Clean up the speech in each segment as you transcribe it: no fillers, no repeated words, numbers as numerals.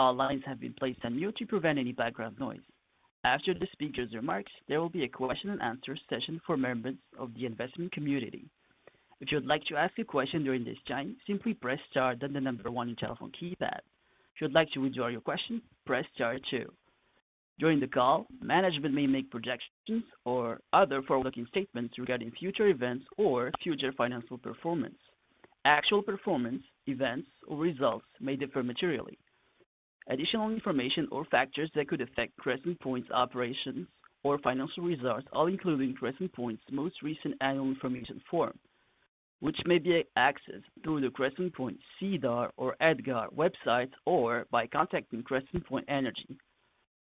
All lines have been placed on mute to prevent any background noise. After the speaker's remarks, there will be a question and answer session for members of the investment community. If you would like to ask a question during this time, simply press star then the number 1 on your telephone keypad. If you would like to withdraw your question, press star 2. During the call, management may make projections or other forward-looking statements regarding future events or future financial performance. Actual performance, events, or results may differ materially. Additional information or factors that could affect Crescent Point's operations or financial results are included in Crescent Point's most recent annual information form, which may be accessed through the Crescent Point SEDAR or EDGAR websites or by contacting Crescent Point Energy.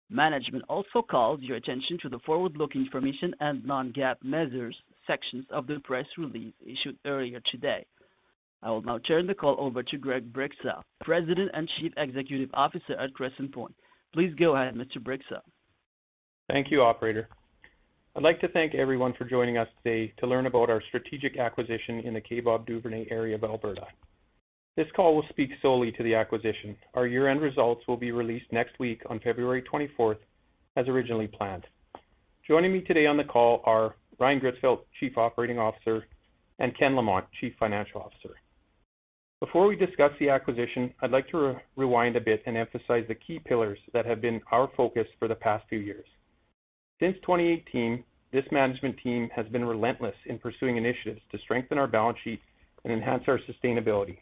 Management also calls your attention to the forward-looking information and non-GAAP measures sections of the press release issued earlier today. I will now turn the call over to Greg Brixa, President and Chief Executive Officer at Crescent Point. Please go ahead, Mr. Brixa. Thank you, Operator. I'd like to thank everyone for joining us today to learn about our strategic acquisition in the CPJ Duvernay area of Alberta. This call will speak solely to the acquisition. Our year-end results will be released next week on February 24th, as originally planned. Joining me today on the call are Ryan Gritzfeldt, Chief Operating Officer, and Ken Lamont, Chief Financial Officer. Before we discuss the acquisition, I'd like to rewind a bit and emphasize the key pillars that have been our focus for the past few years. Since 2018, this management team has been relentless in pursuing initiatives to strengthen our balance sheet and enhance our sustainability.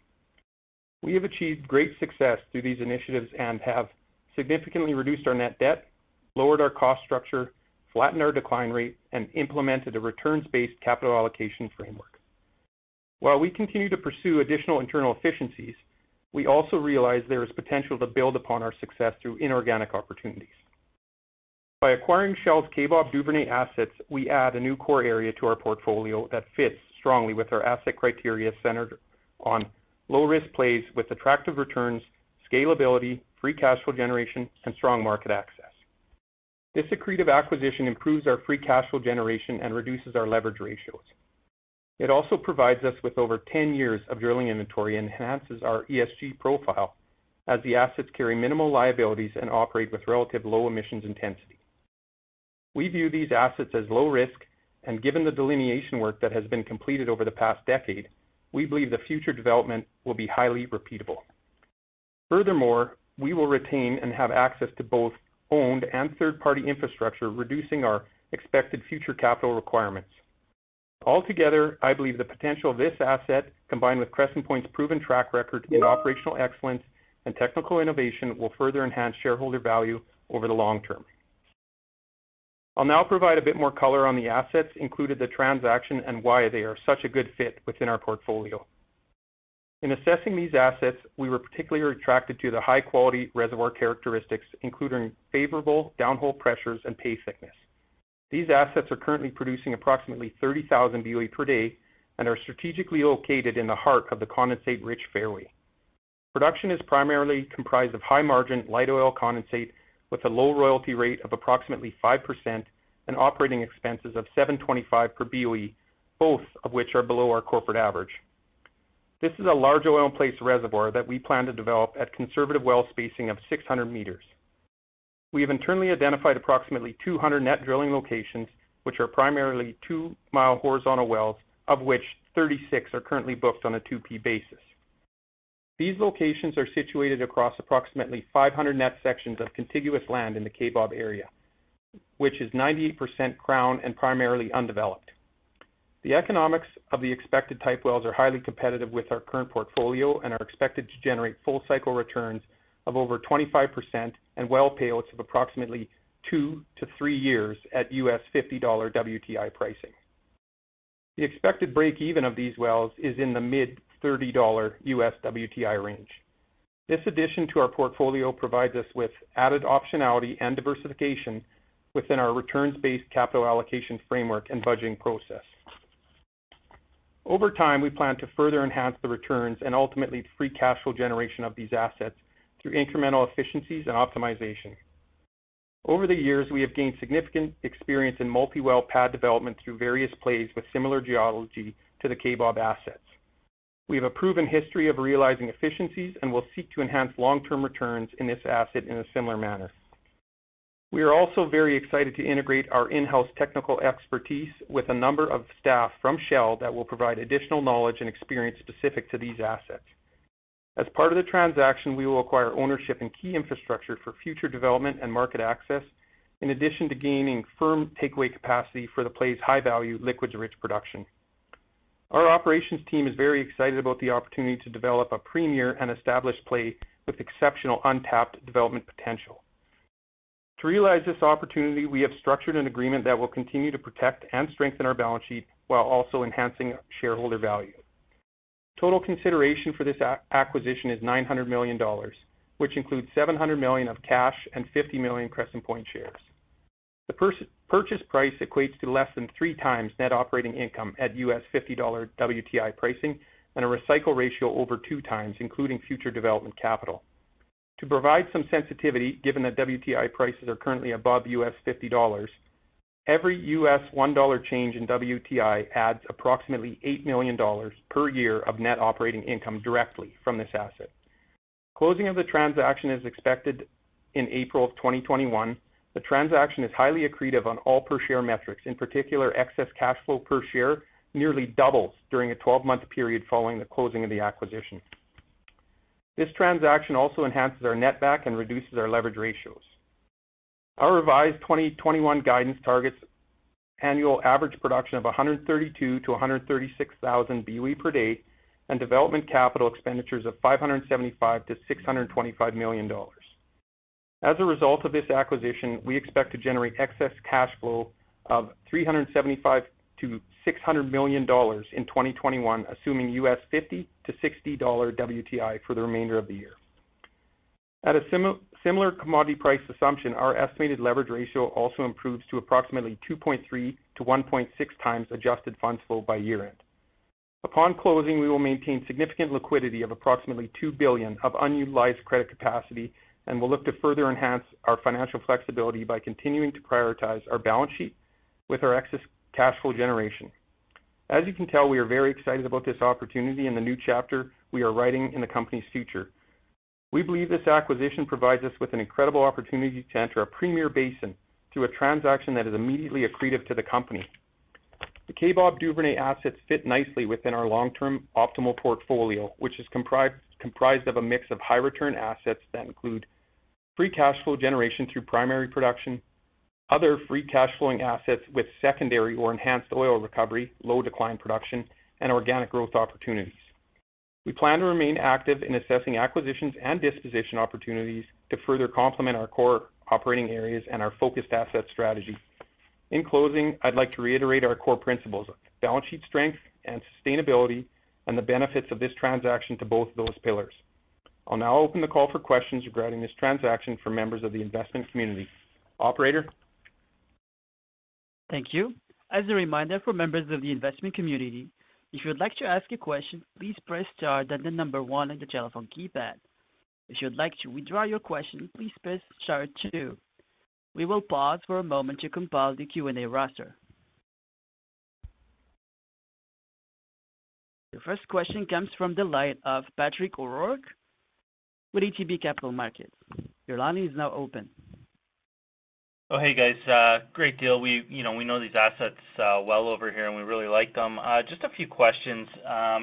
We have achieved great success through these initiatives and have significantly reduced our net debt, lowered our cost structure, flattened our decline rate, and implemented a returns-based capital allocation framework. While we continue to pursue additional internal efficiencies, we also realize there is potential to build upon our success through inorganic opportunities. By acquiring Shell's CPJ Duvernay assets, we add a new core area to our portfolio that fits strongly with our asset criteria centered on low-risk plays with attractive returns, scalability, free cash flow generation, and strong market access. This accretive acquisition improves our free cash flow generation and reduces our leverage ratios. It also provides us with over 10 years of drilling inventory and enhances our ESG profile as the assets carry minimal liabilities and operate with relative low emissions intensity. We view these assets as low risk, and given the delineation work that has been completed over the past decade, we believe the future development will be highly repeatable. Furthermore, we will retain and have access to both owned and third-party infrastructure, reducing our expected future capital requirements. Altogether, I believe the potential of this asset, combined with Crescent Point's proven track record in operational excellence and technical innovation, will further enhance shareholder value over the long term. I'll now provide a bit more color on the assets included in the transaction and why they are such a good fit within our portfolio. In assessing these assets, we were particularly attracted to the high-quality reservoir characteristics, including favorable downhole pressures and pay thickness. These assets are currently producing approximately 30,000 BOE per day and are strategically located in the heart of the condensate-rich fairway. Production is primarily comprised of high-margin light oil condensate with a low royalty rate of approximately 5% and operating expenses of $7.25 per BOE, both of which are below our corporate average. This is a large oil-in-place reservoir that we plan to develop at conservative well spacing of 600 meters. We have internally identified approximately 200 net drilling locations, which are primarily 2-mile horizontal wells, of which 36 are currently booked on a 2P basis. These locations are situated across approximately 500 net sections of contiguous land in the CPJ area, which is 98% crown and primarily undeveloped. The economics of the expected type wells are highly competitive with our current portfolio and are expected to generate full cycle returns of over 25% and well payouts of approximately 2 to 3 years at US $50 WTI pricing. The expected break-even of these wells is in the mid-$30 US WTI range. This addition to our portfolio provides us with added optionality and diversification within our returns-based capital allocation framework and budgeting process. Over time, we plan to further enhance the returns and ultimately the free cash flow generation of these assets through incremental efficiencies and optimization. Over the years, we have gained significant experience in multi-well pad development through various plays with similar geology to the CPJ assets. We have a proven history of realizing efficiencies and will seek to enhance long-term returns in this asset in a similar manner. We are also very excited to integrate our in-house technical expertise with a number of staff from Shell that will provide additional knowledge and experience specific to these assets. As part of the transaction, we will acquire ownership in key infrastructure for future development and market access, in addition to gaining firm takeaway capacity for the play's high-value, liquids-rich production. Our operations team is very excited about the opportunity to develop a premier and established play with exceptional untapped development potential. To realize this opportunity, we have structured an agreement that will continue to protect and strengthen our balance sheet while also enhancing shareholder value. Total consideration for this acquisition is $900 million, which includes $700 million of cash and 50 million Crescent Point shares. The purchase price equates to less than 3 times net operating income at US $50 WTI pricing and a recycle ratio over 2 times, including future development capital. To provide some sensitivity, given that WTI prices are currently above US $50, every US $1 change in WTI adds approximately $8 million per year of net operating income directly from this asset. Closing of the transaction is expected in April of 2021. The transaction is highly accretive on all per share metrics. In particular, excess cash flow per share nearly doubles during a 12-month period following the closing of the acquisition. This transaction also enhances our netback and reduces our leverage ratios. Our revised 2021 guidance targets annual average production of 132 to 136,000 BOE per day and development capital expenditures of $575 to $625 million. As a result of this acquisition, we expect to generate excess cash flow of $375 to $600 million in 2021, assuming US $50 to $60 WTI for the remainder of the year. At a similar commodity price assumption, our estimated leverage ratio also improves to approximately 2.3 to 1.6 times adjusted funds flow by year-end. Upon closing, we will maintain significant liquidity of approximately $2 billion of unutilized credit capacity and will look to further enhance our financial flexibility by continuing to prioritize our balance sheet with our excess cash flow generation. As you can tell, we are very excited about this opportunity and the new chapter we are writing in the company's future. We believe this acquisition provides us with an incredible opportunity to enter a premier basin through a transaction that is immediately accretive to the company. The Kaybob Duvernay assets fit nicely within our long-term optimal portfolio, which is comprised of a mix of high-return assets that include free cash flow generation through primary production, other free cash flowing assets with secondary or enhanced oil recovery, low decline production, and organic growth opportunities. We plan to remain active in assessing acquisitions and disposition opportunities to further complement our core operating areas and our focused asset strategy. In closing, I'd like to reiterate our core principles of balance sheet strength and sustainability and the benefits of this transaction to both of those pillars. I'll now open the call for questions regarding this transaction from members of the investment community. Operator? Thank you. As a reminder for members of the investment community, if you would like to ask a question, please press star then the number 1 on the telephone keypad. If you would like to withdraw your question, please press star 2. We will pause for a moment to compile the Q&A roster. The first question comes from the line of Patrick O'Rourke with ATB Capital Markets. Your line is now open. Oh, hey guys, great deal. We know these assets well over here, and we really like them. Just a few questions.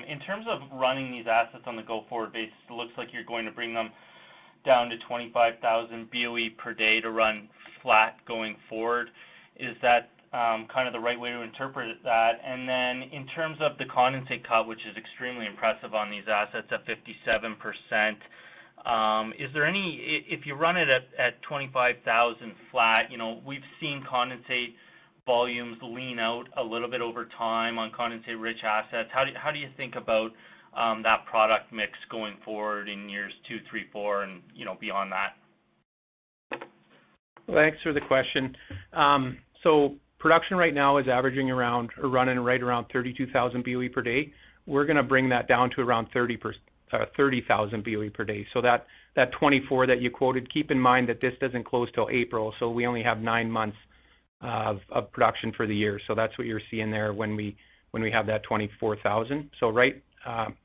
In terms of running these assets on the go-forward basis, it looks like you're going to bring them down to 25,000 BOE per day to run flat going forward. Is that kind of the right way to interpret that? And then in terms of the condensate cut, which is extremely impressive on these assets at 57%, is there any, if you run it at 25,000 flat, we've seen condensate volumes lean out a little bit over time on condensate-rich assets. How do you think about that product mix going forward in years 2, 3, 4, and beyond that? Well, thanks for the question. So production right now is averaging around, or running right around 32,000 BOE per day. We're going to bring that down to around 30,000 BOE per day. So that 24 that you quoted, keep in mind that this doesn't close till April, so we only have 9 months of production for the year. So that's what you're seeing there when we have that 24,000. So right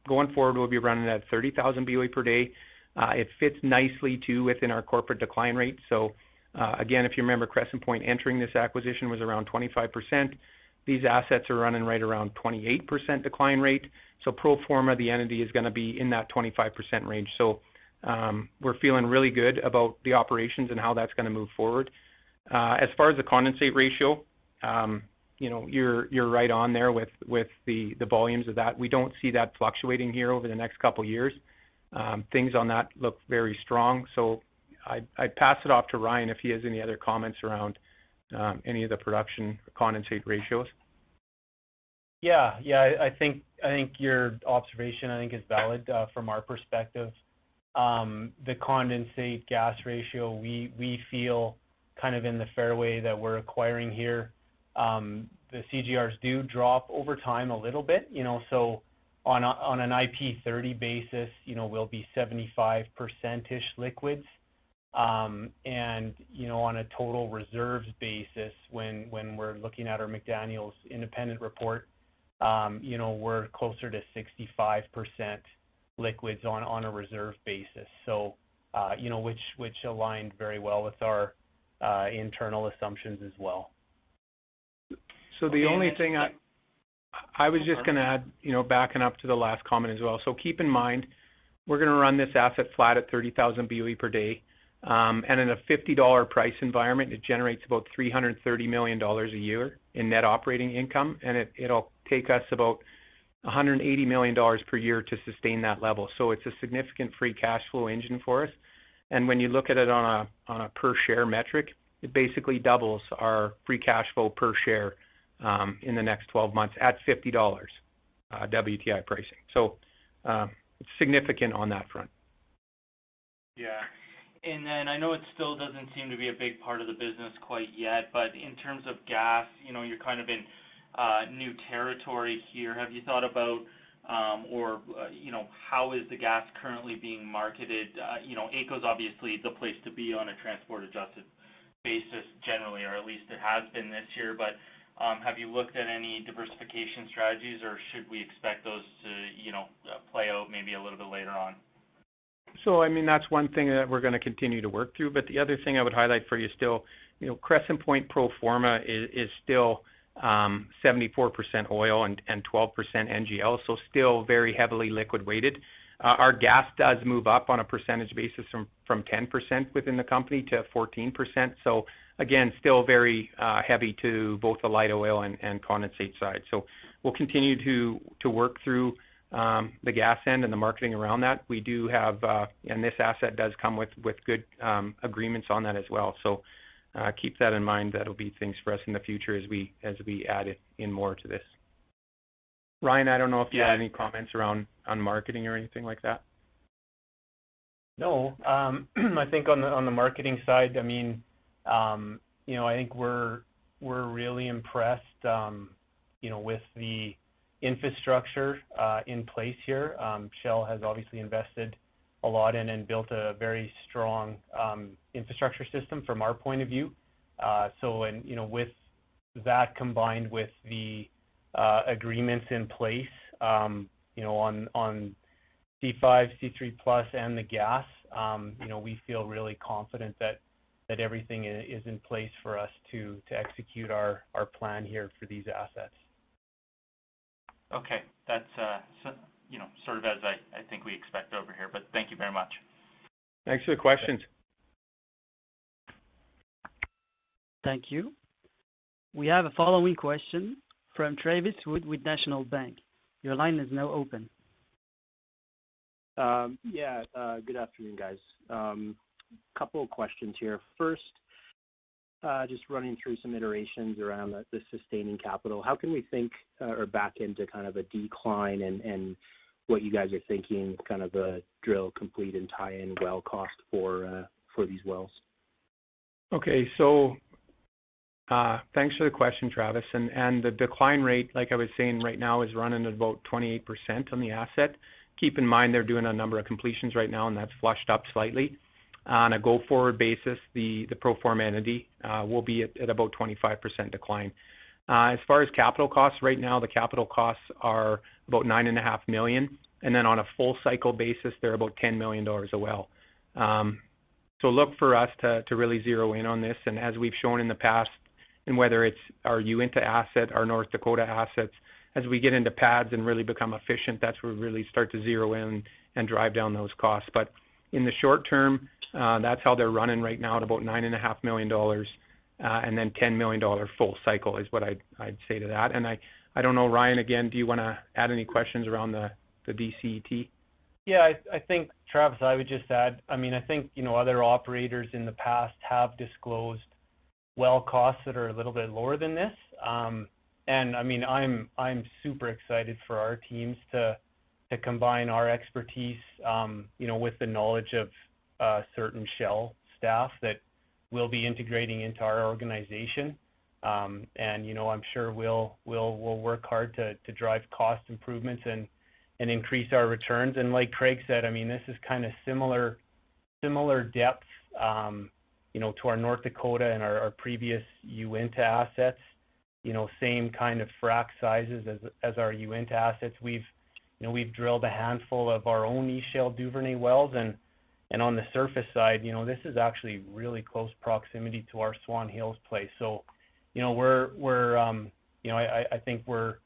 going forward, we'll be running at 30,000 BOE per day. It fits nicely too within our corporate decline rate. So again, if you remember, Crescent Point entering this acquisition was around 25%. These assets are running right around 28% decline rate. So pro forma, the entity is going to be in that 25% range. So we're feeling really good about the operations and how that's going to move forward. As far as the condensate ratio, you know, you're right on there with the volumes of that. We don't see that fluctuating here over the next couple years. Things on that look very strong. So I'd pass it off to Ryan if he has any other comments around any of the production condensate ratios. Yeah, I think your observation is valid from our perspective. The condensate gas ratio, we feel kind of in the fairway that we're acquiring here. The CGRs do drop over time a little bit, you know, so on an IP30 basis, you know, we'll be 75%-ish liquids. And, you know, on a total reserves basis, when we're looking at our McDaniel's independent report, you know, we're closer to 65% liquids on a reserve basis. So, you know, which aligned very well with our internal assumptions as well. So the only thing I was just going to add, you know, backing up to the last comment as well. So keep in mind, we're going to run this asset flat at 30,000 BOE per day. And in a $50 price environment, it generates about $330 million a year in net operating income. And it'll take us about $180 million per year to sustain that level. So it's a significant free cash flow engine for us. And when you look at it on a per share metric, it basically doubles our free cash flow per share in the next 12 months at $50 WTI pricing. So it's significant on that front. Yeah. And then I know it still doesn't seem to be a big part of the business quite yet, but in terms of gas, you know, you're kind of in new territory here. Have you thought about, you know, how is the gas currently being marketed? You know, AECO's obviously the place to be on a transport-adjusted basis generally, or at least it has been this year, but have you looked at any diversification strategies, or should we expect those to, you know, play out maybe a little bit later on? So, I mean, that's one thing that we're going to continue to work through, but the other thing I would highlight for you still, you know, Crescent Point pro forma is still 74% oil and 12% NGL, so still very heavily liquid weighted. Our gas does move up on a percentage basis from 10% within the company to 14%. So again, still very heavy to both the light oil and condensate side. So we'll continue to work through the gas end and the marketing around that. We do have, and this asset does come with good agreements on that as well. So keep that in mind. That'll be things for us in the future as we add in more to this. Ryan, I don't know if you have any comments around on marketing or anything like that. No, I think on the marketing side, I mean, you know, I think we're really impressed, you know, with the infrastructure in place here. Shell has obviously invested a lot in and built a very strong infrastructure system from our point of view. So, and you know, with that combined with the agreements in place, you know, on C5, C3 plus, and the gas, you know, we feel really confident that everything is in place for us to execute our plan here for these assets. Okay, that's you know, sort of as I think we expect over here, but thank you very much. Thanks for the questions. Thank you. We have a following question from Travis Wood with National Bank. Your line is now open. Good afternoon, guys. Couple of questions here. First, just running through some iterations around the sustaining capital. How can we think or back into kind of a decline and what you guys are thinking, kind of a drill, complete, and tie-in well cost for these wells? Okay, so thanks for the question, Travis. And the decline rate, like I was saying, right now is running at about 28% on the asset. Keep in mind they're doing a number of completions right now, and that's flushed up slightly. On a go-forward basis, the pro forma entity will be at about 25% decline. As far as capital costs, right now the capital costs are about $9.5 million, and then on a full cycle basis, they're about $10 million a well. So look for us to really zero in on this, and as we've shown in the past, and whether it's our Uinta asset, our North Dakota assets, as we get into pads and really become efficient, that's where we really start to zero in and drive down those costs. But in the short term, that's how they're running right now at about $9.5 million, and then $10 million full cycle is what I'd say to that. And I don't know, Ryan, again, do you want to add any questions around the DCET? Yeah, I think, Travis, I would just add, I mean, I think, other operators in the past have disclosed well costs that are a little bit lower than this. And I mean, I'm super excited for our teams to combine our expertise, with the knowledge of certain Shell staff that we'll be integrating into our organization. And I'm sure we'll work hard to drive cost improvements and increase our returns. And like Craig said, I mean, this is kind of similar depth, to our North Dakota and our previous Uinta assets. Same kind of frac sizes as our Uinta assets. We've drilled a handful of our own East Shale Duvernay wells, and on the surface side, this is actually really close proximity to our Swan Hills play. So, I think we're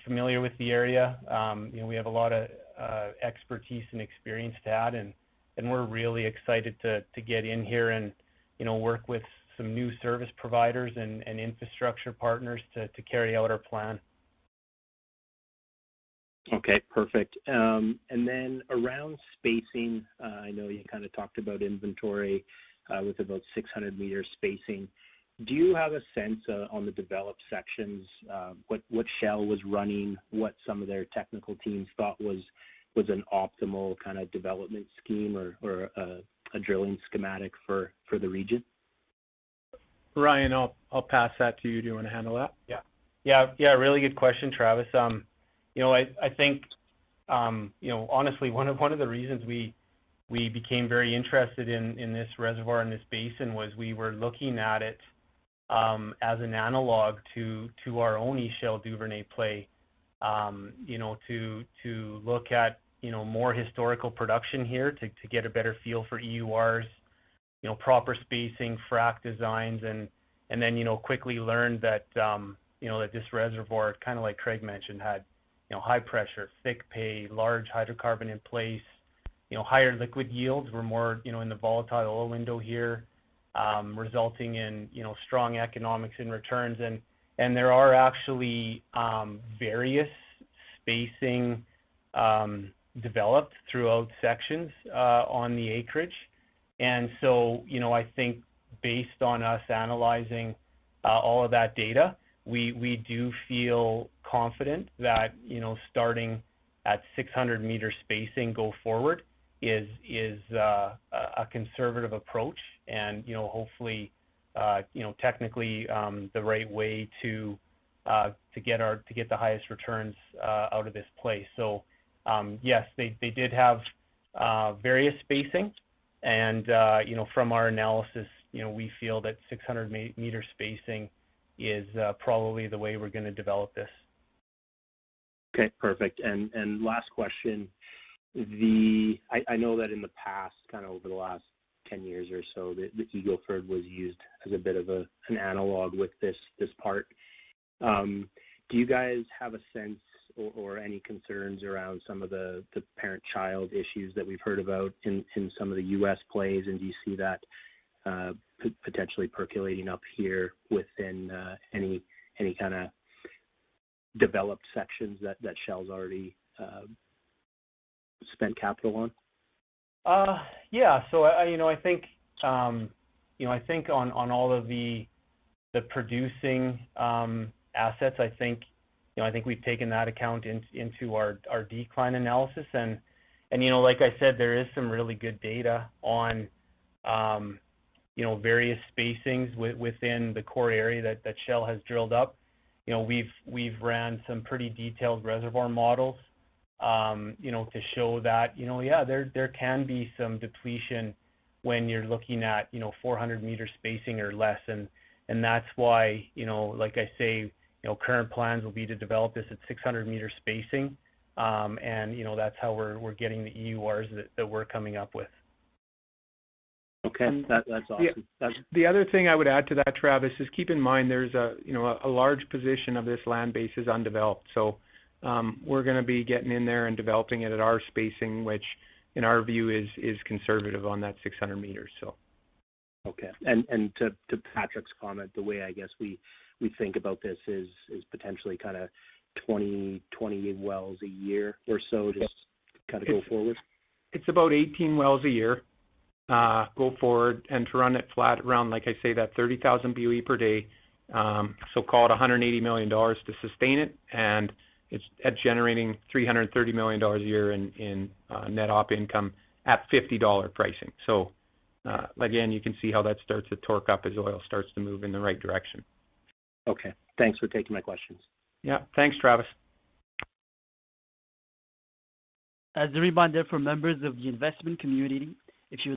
familiar with the area. We have a lot of expertise and experience to add, and we're really excited to get in here and work with some new service providers and infrastructure partners to carry out our plan. Okay, perfect. And then around spacing, I know you kind of talked about inventory with about 600 meters spacing. Do you have a sense on the developed sections, what Shell was running, what some of their technical teams thought was an optimal kind of development scheme or a drilling schematic for the region? Ryan, I'll pass that to you. Do you want to handle that? Yeah, really good question, Travis. I think, honestly, one of the reasons we became very interested in this reservoir and this basin was we were looking at it as an analog to our own East Shale Duvernay play, to look at, more historical production here to get a better feel for EURs, proper spacing, frac designs, and then, quickly learned that, that this reservoir, kind of like Craig mentioned, had, high pressure, thick pay, large hydrocarbon in place, higher liquid yields. We're more, in the volatile oil window here, resulting in, strong economics and returns. And there are actually various spacing developed throughout sections on the acreage. And so, I think based on us analyzing all of that data, we do feel confident that, starting at 600 meter spacing go forward is a conservative approach, and, hopefully, technically the right way to get the highest returns out of this place. So, yes, they did have various spacing. And, from our analysis, we feel that 600 meter spacing is probably the way we're going to develop this. Okay, perfect. And last question, I know that in the past, kind of over the last 10 years or so, the Eagle Ford was used as a bit of an analog with this part. Do you guys have a sense or any concerns around some of the parent-child issues that we've heard about in some of the U.S. plays, and do you see that potentially percolating up here within any kind of developed sections that Shell's already spent capital on? Yeah. So I think I think on all of the producing assets, I think we've taken that account into our decline analysis, and like I said, there is some really good data on various spacings within the core area that Shell has drilled up. We've ran some pretty detailed reservoir models, to show that, there can be some depletion when you're looking at, 400 meter spacing or less, and that's why, like I say, current plans will be to develop this at 600 meter spacing. and that's how we're getting the EURs that we're coming up with. Okay, that's awesome. The other thing I would add to that, Travis, is keep in mind there's a large position of this land base is undeveloped. So we're going to be getting in there and developing it at our spacing, which in our view is conservative on that 600 meters. So. Okay, and to Patrick's comment, the way I guess we think about this is potentially kind of 20 wells a year or so, just kind of go forward. It's about 18 wells a year. Go forward, and to run it flat around, like I say, that 30,000 BOE per day. So call it $180 million to sustain it, and it's at generating $330 million a year in net op income at $50 pricing. So again, you can see how that starts to torque up as oil starts to move in the right direction. Okay, thanks for taking my questions. Yeah, thanks, Travis. As a reminder for members of the investment community, if you